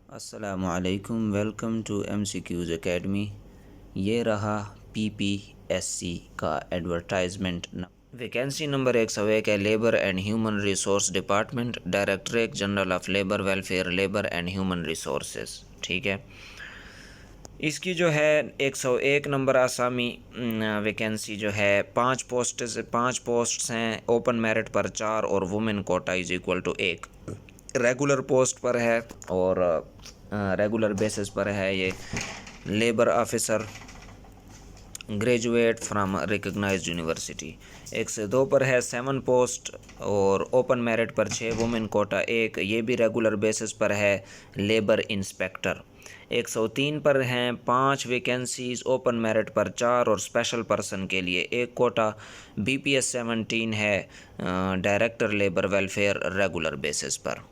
अस्सलामुअलैकुम, welcome to MCQs academy. ये रहा PPSC का एडवर्टाइजमेंट। वैकेंसी नंबर 101 है, labour and human resource department, directorate general of labour welfare, labour and human resources. ठीक है, इसकी जो है 101 नंबर आसामी वैकेंसी जो है 5 पोस्ट्स हैं। ओपन मेरिट पर 4 और women quota is equal to 1 regular post पर है और रेगुलर बेसिस पर है। ये labour officer graduate from recognised university. 102 पर है 7 पोस्ट और ओपन मेरिट पर 6, वुमेन कोटा 1, ये भी रेगुलर बेसिस पर है, लेबर इंस्पेक्टर। 103 पर हैं 5 वैकेंसीज, ओपन मेरिट पर 4 और स्पेशल पर्सन के लिए 1 कोटा। BPS 17 है, director labour welfare, regular basis पर।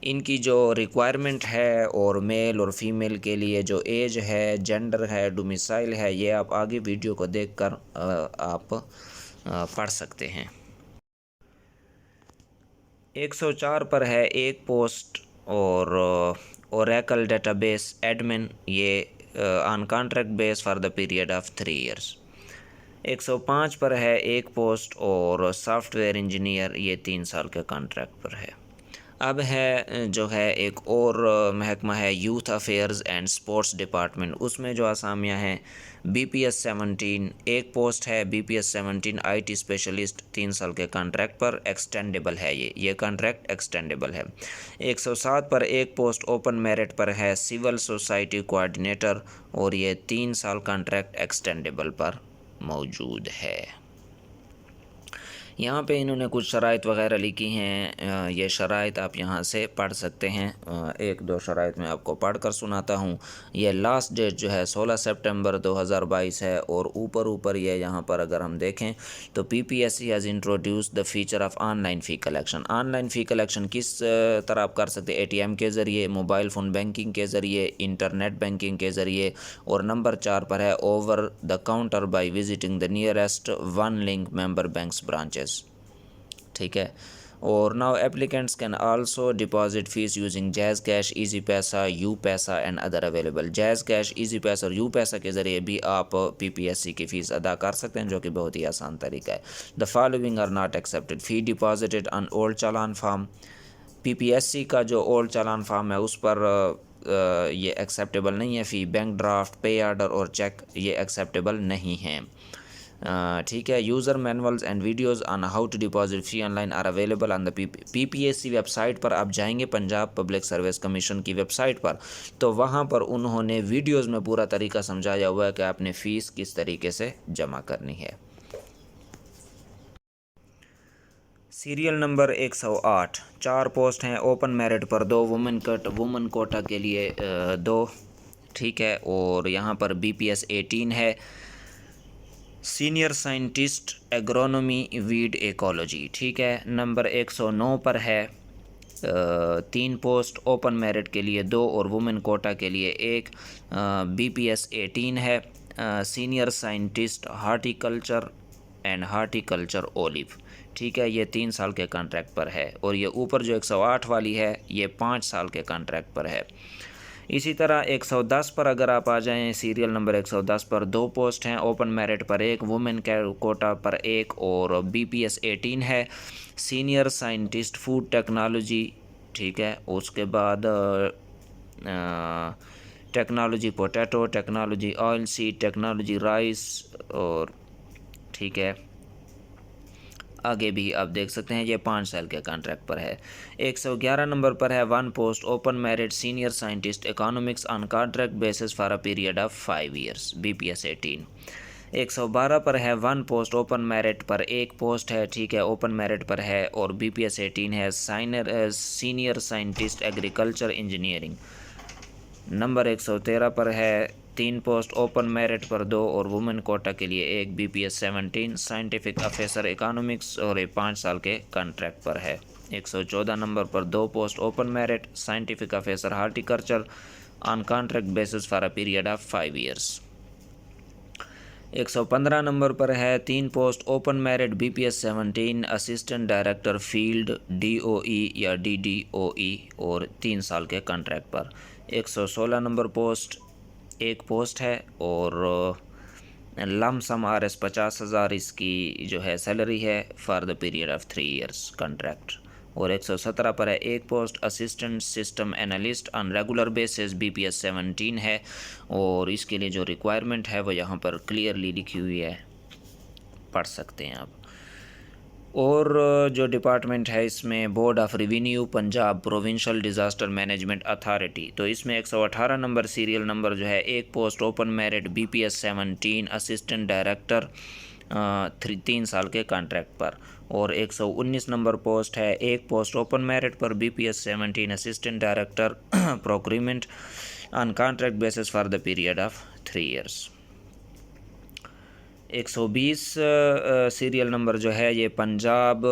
इनकी जो रिक्वायरमेंट है और मेल और फीमेल के लिए जो एज है, जेंडर है, डोमिसाइल है, ये आप आगे वीडियो को देखकर आप पढ़ सकते हैं। 104 पर है 1 पोस्ट और ओरेकल डेटाबेस एडमिन, ये on contract base for the period of 3 years. 105 पर है 1 पोस्ट और सॉफ्टवेयर इंजीनियर, ये 3 साल के कॉन्ट्रैक्ट पर है। अब है जो है एक और महकमा है youth affairs and sports department, उसमें जो असामियाँ हैं BPS 17 1 पोस्ट है, BPS 17 IT स्पेशलिस्ट, 3 साल के कॉन्ट्रैक्ट पर, एक्सटेंडेबल है। ये कॉन्ट्रैक्ट एक्सटेंडेबल है। 107 पर 1 पोस्ट ओपन मेरिट पर है, सिविल सोसाइटी कोऑर्डिनेटर, और ये 3 साल कॉन्ट्रैक्ट एक्सटेंडेबल पर मौजूद है। यहाँ पे इन्होंने कुछ शराइत वगैरह लिखी हैं, ये शराइत आप यहाँ से पढ़ सकते हैं। 1-2 शराइत मैं आपको पढ़ कर सुनाता हूँ। ये लास्ट डेट जो है 16 सितंबर 2022 है और ऊपर ये यहाँ पर अगर हम देखें तो PPSC has introduce the feature of online fee collection. Online fee collection किस तरह आप कर सकते हैं? ATM के ज़रिए, मोबाइल फ़ोन बैंकिंग के ज़रिए, इंटरनेट बैंकिंग के ज़रिए, और नंबर 4 पर है over the counter by visiting the nearest one link member banks branches. ठीक है, और now applicants can also deposit fees using jazz cash, easy पैसा, यू पैसा and other available. Jazz cash, easy पैसा और यू पैसा के ज़रिए भी आप PPSC की फ़ीस अदा कर सकते हैं, जो कि बहुत ही आसान तरीका है। The following are not accepted: fee deposited on old challan form. PPSC का जो ओल्ड चालान फार्म है उस पर ये एक्सेप्टेबल नहीं है। Fee bank draft, pay order और चेक ये एक्सेप्टेबल नहीं हैं। ठीक है, user manuals and videos on how to deposit fee online are available on the PPSC website पर। आप जाएंगे पंजाब पब्लिक सर्विस कमीशन की वेबसाइट पर, तो वहाँ पर उन्होंने वीडियोज़ में पूरा तरीका समझाया हुआ है कि आपने फ़ीस किस तरीके से जमा करनी है। सीरियल नंबर 108, 4 पोस्ट हैं, ओपन मेरिट पर 2, वुमेन कोटा के लिए 2। ठीक है, और यहाँ पर BPS 18 है, senior scientist agronomy weed ecology. ठीक है, नंबर 109 पर है 3 पोस्ट, ओपन मेरिट के लिए 2 और वुमेन कोटा के लिए 1। BPS 18 है, senior scientist horticulture and horticulture olive. ठीक है, ये 3 साल के कॉन्ट्रैक्ट पर है, और ये ऊपर जो 108 वाली है ये 5 साल के कॉन्ट्रैक्ट पर है। इसी तरह 110 पर अगर आप आ जाएं, सीरियल नंबर 110 पर 2 पोस्ट हैं, ओपन मेरिट पर 1, वुमेन कोटा पर 1, और BPS 18 है, सीनियर साइंटिस्ट फूड टेक्नोलॉजी। ठीक है, उसके बाद technology potato, technology oil seed, technology rice, और ठीक है आगे भी आप देख सकते हैं, ये 5 साल के कॉन्ट्रैक्ट पर है। 111 नंबर पर है 1 post, open merit, senior scientist economics on contract basis for a period of 5 years, BPS 18। 112 पर है 1 पोस्ट, ओपन मेरिट पर 1 पोस्ट है। ठीक है, ओपन मेरिट पर है और BPS 18 है, senior scientist agriculture engineering. Number 113 पर है 3 पोस्ट, ओपन मेरिट पर 2 और वुमेन कोटा के लिए 1, BPS 17 साइंटिफिक अफेसर इकोनॉमिक्स, और ये 5 साल के कॉन्ट्रैक्ट पर है। 114 नंबर पर 2 post, open merit, scientific officer horticulture on contract basis for a period of 5 years. 115 number पर है 3 post open merit BPS 17 assistant director field DOE या DDOE और 3 साल के कॉन्ट्रैक्ट पर। 116 नंबर पोस्ट एक पोस्ट है और लमसम RS 50,000 इसकी जो है सैलरी है for the period of 3 years contract. और 117 पर है एक post assistant system analyst on regular basis BPS 17 है और इसके लिए जो रिक्वायरमेंट है वो यहाँ पर क्लियरली लिखी हुई है, पढ़ सकते हैं आप। और जो डिपार्टमेंट है इसमें board of revenue Punjab provincial disaster management authority, तो इसमें 118 नंबर सीरियल नंबर जो है एक post open merit BPS 17 assistant director 3 साल के कॉन्ट्रैक्ट पर। और 119 नंबर पोस्ट है एक पोस्ट ओपन मेरिट पर BPS 17 assistant director procurement on contract basis for the period of 3 years. 120 serial number जो है ये Punjab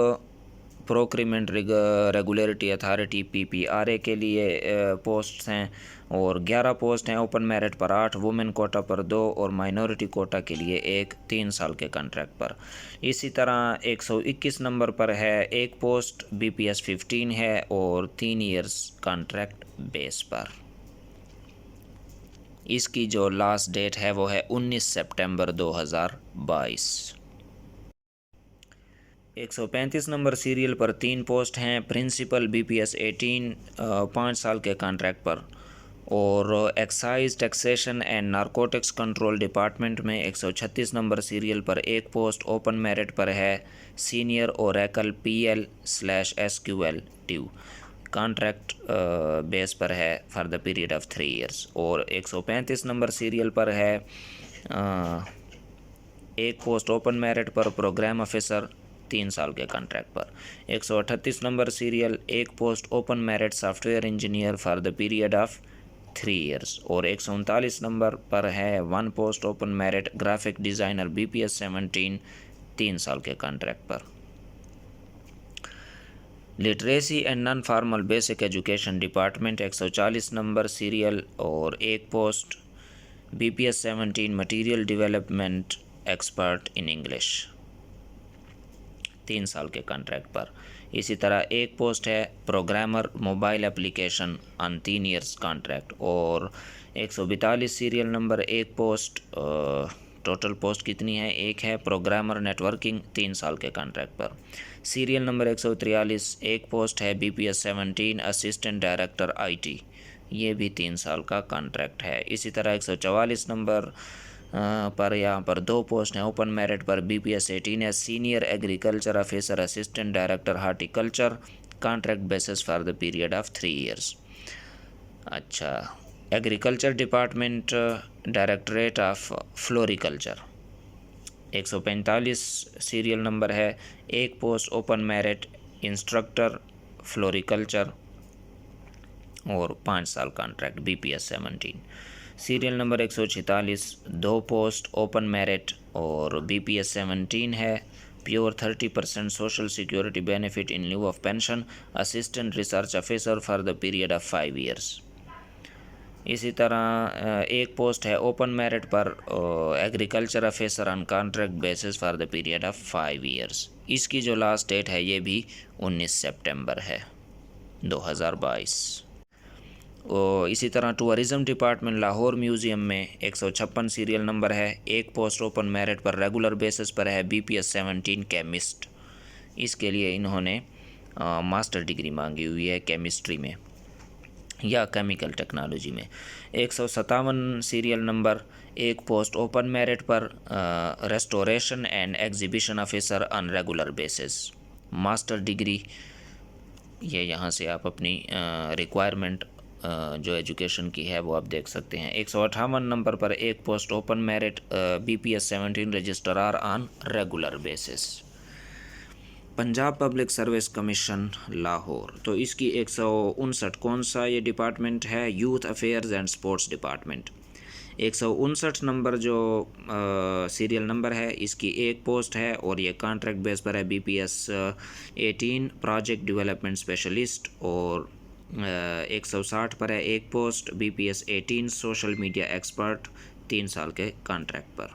procurement regulatory authority PPRA के लिए पोस्ट्स हैं और 11 पोस्ट हैं ओपन मेरिट पर 8, वुमेन कोटा पर 2 और माइनॉरिटी कोटा के लिए 1 3 साल के कॉन्ट्रैक्ट पर। इसी तरह 121 नंबर पर है एक पोस्ट BPS 15 है और 3 इयर्स कॉन्ट्रैक्ट बेस पर। इसकी जो लास्ट डेट है वो है 19 सितंबर 2022। 135 नंबर सीरियल पर 3 पोस्ट हैं प्रिंसिपल BPS 18 5 साल के कॉन्ट्रैक्ट पर। और excise taxation and narcotics control department में 136 नंबर सीरियल पर एक पोस्ट ओपन मेरिट पर है senior Oracle PL/SQL due, contract base पर है for the period of 3 years. और 135 नंबर सीरियल पर है एक पोस्ट ओपन मेरिट पर प्रोग्राम ऑफिसर 3 साल के कॉन्ट्रैक्ट पर। 138 नंबर सीरियल एक post open merit software engineer for the period of 3 years. और 139 नंबर पर है 1 post open merit graphic designer BPS 17 3 साल के कॉन्ट्रैक्ट पर। Literacy and non formal basic education department 140 number serial और एक post BPS 17 material development expert in English 3 साल के कॉन्ट्रैक्ट पर। इसी तरह एक पोस्ट है programmer mobile application on 3 years contract. और 142 सीरियल नंबर एक पोस्ट, टोटल पोस्ट कितनी है, एक है प्रोग्रामर नेटवर्किंग 3 साल के कॉन्ट्रैक्ट पर। सीरियल नंबर 143 एक पोस्ट है BPS 17 असिस्टेंट डायरेक्टर IT, ये भी 3 साल का कॉन्ट्रैक्ट है। इसी तरह 144 नंबर पर यहाँ पर 2 पोस्ट हैं ओपन मेरिट पर BPS 18 है senior agriculture officer assistant director horticulture, contract basis for the period of 3 years. अच्छा, agriculture department directorate of floriculture 145 serial number है एक post open merit instructor floriculture और 5 साल contract BPS 17। Serial number 146 2 post open merit और BPS 17 है pure 30% social security benefit in lieu of pension assistant research officer for the period of 5 years. इसी तरह एक post है ओपन मेरिट पर agriculture officer on contract basis for the period of 5 years. इसकी जो last date है ये भी 19 सितंबर है 2022। और इसी तरह टूरिज़म डिपार्टमेंट लाहौर म्यूज़ियम में 156 सीरियल नंबर है एक पोस्ट ओपन मेरिट पर रेगुलर बेसिस पर है BPS 17 केमिस्ट। इसके लिए इन्होंने मास्टर डिग्री मांगी हुई है केमिस्ट्री में या केमिकल टेक्नोलॉजी में। 157 सीरियल नंबर एक पोस्ट ओपन मेरिट पर restoration and exhibition officer on regular basis, master degree. ये यहाँ से आप अपनी रिक्वायरमेंट जो एजुकेशन की है वो आप देख सकते हैं। 158 नंबर पर एक post open merit BPS 17 registrar on regular basis, Punjab public service commission Lahore. तो इसकी 159 कौन सा ये डिपार्टमेंट है, youth affairs and sports department. 159 number जो सीरियल नंबर है इसकी एक पोस्ट है और ये कॉन्ट्रैक्ट बेस पर है BPS 18 प्रोजेक्ट डेवलपमेंट स्पेशलिस्ट। और 160 पर है एक post BPS 18 social media expert 3 साल के कॉन्ट्रैक्ट पर।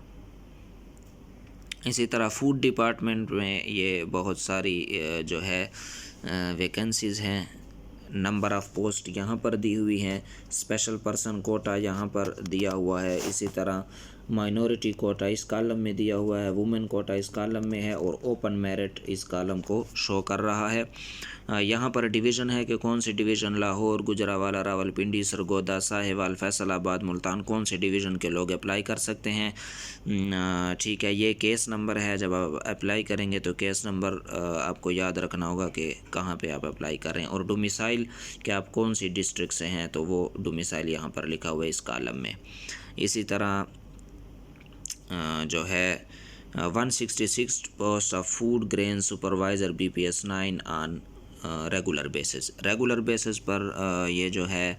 इसी तरह फूड डिपार्टमेंट में ये बहुत सारी जो है वैकेंसीज़ हैं। नंबर ऑफ़ पोस्ट यहाँ पर दी हुई हैं। स्पेशल पर्सन कोटा यहाँ पर दिया हुआ है। इसी तरह माइनॉरिटी कोटा इस कॉलम में दिया हुआ है, वुमेन कोटा इस कॉलम में है और ओपन मेरिट इस कॉलम को शो कर रहा है। यहाँ पर डिवीज़न है कि कौन सी डिवीज़न, लाहौर, गुजरावाला, रावलपिंडी, सरगोदा, साहिवाल, फैसलाबाद, मुल्तान, कौन से डिवीज़न के लोग अप्लाई कर सकते हैं। ठीक है, ये केस नंबर है। जब आप अप्लाई करेंगे तो केस नंबर आपको याद रखना होगा कि कहाँ पे आप अप्लाई कर रहे हैं, और डोमिसाइल कि आप कौन सी डिस्ट्रिक्ट से हैं, तो वो डोमिसाइल यहाँ पर लिखा हुआ है इस कॉलम में। इसी तरह जो है 166 post of food grain supervisor BPS 9 on regular basis पर ये जो है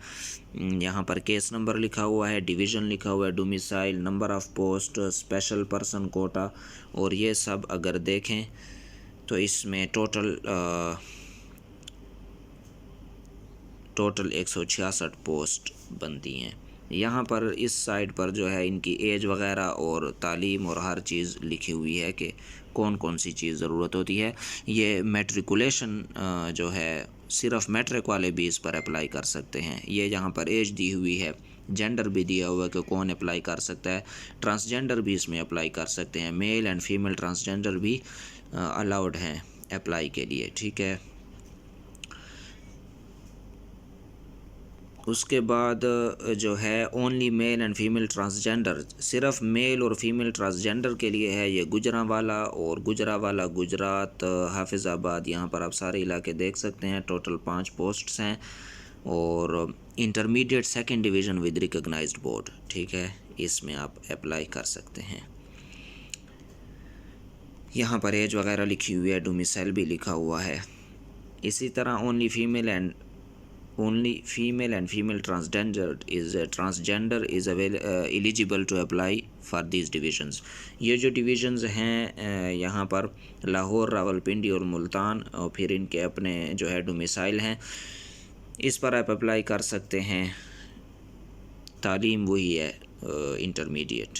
यहाँ पर केस नंबर लिखा हुआ है, डिवीज़न लिखा हुआ है, domicile, number of post, special person quota, और ये सब अगर देखें तो इसमें टोटल 166 पोस्ट बनती हैं। यहाँ पर इस साइड पर जो है इनकी एज वगैरह और तालीम और हर चीज़ लिखी हुई है कि कौन कौन सी चीज़ ज़रूरत होती है। ये मैट्रिकुलेशन जो है सिर्फ मैट्रिक वाले भी इस पर अप्लाई कर सकते हैं। ये यहाँ पर एज दी हुई है, जेंडर भी दिया हुआ है कि कौन अप्लाई कर सकता है। ट्रांसजेंडर भी इसमें अप्लाई कर सकते हैं, मेल एंड फीमेल ट्रांसजेंडर भी अलाउड हैं अप्लाई के लिए। ठीक है, उसके बाद जो है only mail and female transgender, सिर्फ मेल और फीमेल ट्रांसजेंडर के लिए है। ये गुजरांवाला और गुजरावाला, गुजरात, हाफिज़ाबाद, यहाँ पर आप सारे इलाके देख सकते हैं। टोटल 5 पोस्ट्स हैं और intermediate second division with recognised board. ठीक है, इसमें आप अप्लाई कर सकते हैं। यहाँ पर एज वगैरह लिखी हुई है, डोमिसाइल भी लिखा हुआ है। इसी तरह only female and female transgender is eligible to apply for these divisions। ये जो डिविज़न्स हैं यहाँ पर लाहौर, रावलपिंडी और मुल्तान, और फिर इनके अपने जो है डोमिसाइल हैं, इस पर आप अप्लाई कर सकते हैं। तालीम वही है इंटरमीडिएट।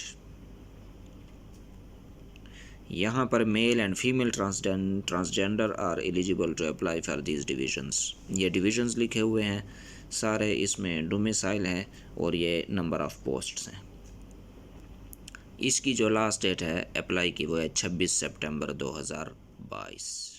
यहाँ पर male and female transgender are eligible to apply for these divisions. ये डिविजन्स लिखे हुए हैं सारे, इसमें डोमिसाइल है और ये नंबर ऑफ़ पोस्ट्स हैं। इसकी जो लास्ट डेट है अप्लाई की वो है 26 सितंबर 2022।